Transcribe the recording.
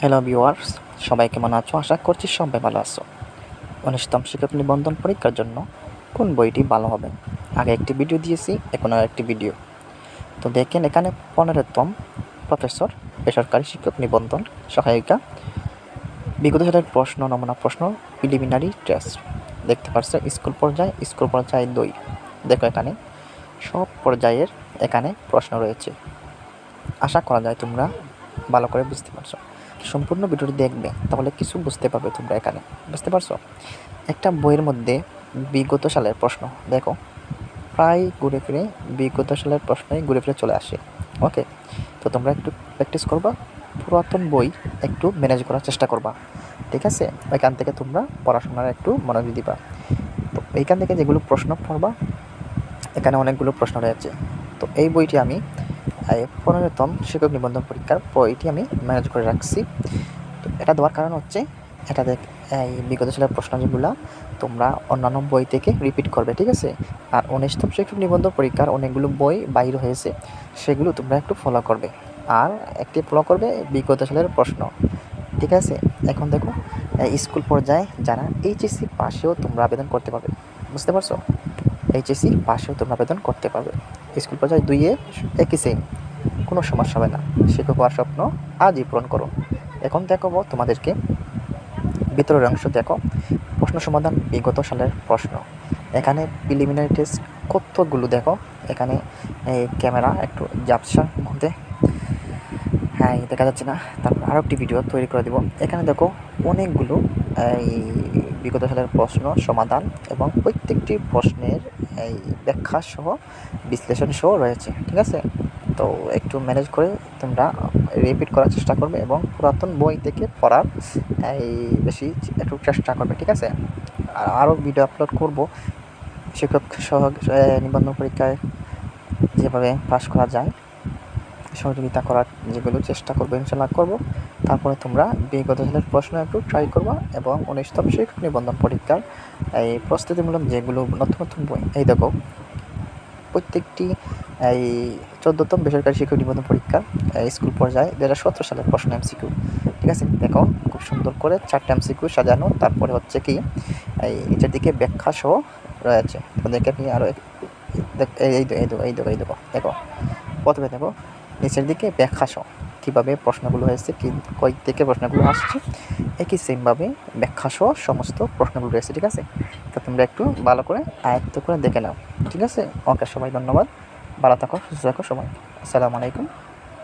Hello viewers, সবাই কেমন আছো? আশা করছি সবাই ভালো আছো। ১৯তম শিক্ষক নিবন্ধন পরীক্ষার জন্য কোন বইটি ভালো হবে? আগে একটি ভিডিও দিয়েছি, এখন আর একটি ভিডিও। তো দেখেন এখানে ১৫তম প্রফেসর বেসরকারি শিক্ষক নিবন্ধন সহায়িকা বিগত সালের প্রশ্ন, নমুনা প্রশ্ন, প্রিলিমিনারি টেস্ট। দেখতে পাচ্ছ স্কুল পর্যায় ২। দেখো এখানে সব পর্যায়ের এখানে প্রশ্ন রয়েছে। আশা করা যায় তোমরা ভালো করে বুঝতে পারছো। সম্পূর্ণ ভিডিওটি দেখবে, তাহলে কিছু বুঝতে পারবে তোমরা এখানে। বুঝতে পারছো? একটা বইয়ের মধ্যে বিগত সালের প্রশ্ন দেখো, প্রায় ঘুরে ফিরে বিগত সালের প্রশ্নই ঘুরে ফিরে চলে আসে। ওকে, তো তোমরা একটু প্র্যাকটিস করবা, পুরাতন বই একটু ম্যানেজ করার চেষ্টা করবা, ঠিক আছে? এখান থেকে তোমরা পড়াশোনার একটু মনোযোগ দিবা। তো এইখান থেকে যেগুলো প্রশ্ন পড়বা, এখানে অনেকগুলো প্রশ্ন রয়েছে। তো এই বইটি আমি ১৫তম শিক্ষক নিবন্ধন পরীক্ষার বইটি আমি ম্যানেজ করে রাখছি। তো এটা দেওয়ার কারণ হচ্ছে, এটা এই বিগত সালের প্রশ্ন যেগুলো তোমরা অন্যান্য বই থেকে রিপিট করবে, ঠিক আছে? আর ১৯তম শিক্ষক নিবন্ধন পরীক্ষার অনেকগুলো বই বাইর হয়েছে, সেগুলো তোমরা একটু ফলো করবে। আর একটি ফলো করবে বিগত সালের প্রশ্ন, ঠিক আছে? এখন দেখো, স্কুল পর্যায়ে যারা এইচএসসি পাশেও তোমরা আবেদন করতে পারবে। বুঝতে পারছো? এইচএসসি পাশেও তোমরা আবেদন করতে পারবে। স্কুল পর্যায়ে ২-এ একই সেম, কোনো সমস্যা হবে না। শিক্ষক হওয়ার স্বপ্ন আজই পূরণ করো। এখন দেখাবো তোমাদেরকে ভিতরের অংশ। দেখো প্রশ্ন সমাধান, বিগত সালের প্রশ্ন। এখানে প্রিলিমিনারি টেস্ট কতগুলো দেখো। এখানে এই ক্যামেরা একটু ঝাপসার মধ্যে, হ্যাঁ দেখা যাচ্ছে না, তারপর আরও একটি ভিডিও তৈরি করে দেবো। এখানে দেখো অনেকগুলো এই বিগত সালের প্রশ্ন সমাধান এবং প্রত্যেকটি প্রশ্নের এই ব্যাখ্যা সহ বিশ্লেষণ সহ রয়েছে, ঠিক আছে? তো একটু ম্যানেজ করে তোমরা রিপিট করার চেষ্টা করবে এবং পুরাতন বই থেকে পড়ার এই বেশি একটু চেষ্টা করবে, ঠিক আছে? আর আরও ভিডিও আপলোড করব শিক্ষক সহ নিবন্ধন পরীক্ষায় যেভাবে পাশ করা যায়, সহযোগিতা করার যেগুলো চেষ্টা করবো, ইনশাল্লাহ করবো। তারপরে তোমরা বিগত সালের প্রশ্ন একটু ট্রাই করবা এবং ১৯তম শিক্ষক নিবন্ধন পরীক্ষার এই প্রস্তুতিমূলক যেগুলো নতুন নতুন বই, এই দেখো প্রত্যেকটি এই ১৪তম বেসরকারি শিক্ষক নিবন্ধন পরীক্ষা স্কুল পর্যায়ে ২০১৭ সালের প্রশ্ন এমসিকিউ, ঠিক আছে? দেখো খুব সুন্দর করে 4টা এমসিকিউ সাজানো, তারপরে হচ্ছে কি এই নিচের দিকে ব্যাখ্যা সহ রয়েছে। তোমাদেরকে আমি আরও এই দেখো প্রথমে দেখো নিচের দিকে ব্যাখ্যা সহ কীভাবে প্রশ্নগুলো হয়েছে, কই থেকে প্রশ্নগুলো আসছে, একই সেমভাবে ব্যাখ্যা সহ সমস্ত প্রশ্নগুলো রয়েছে, ঠিক আছে? তো তোমরা একটু ভালো করে আয়ত্ত করে দেখে নাও, ঠিক আছে? ওকে, সবাই ধন্যবাদ, ভালো থাকো, সুস্থ থাকো সবাই। আসসালামু আলাইকুম।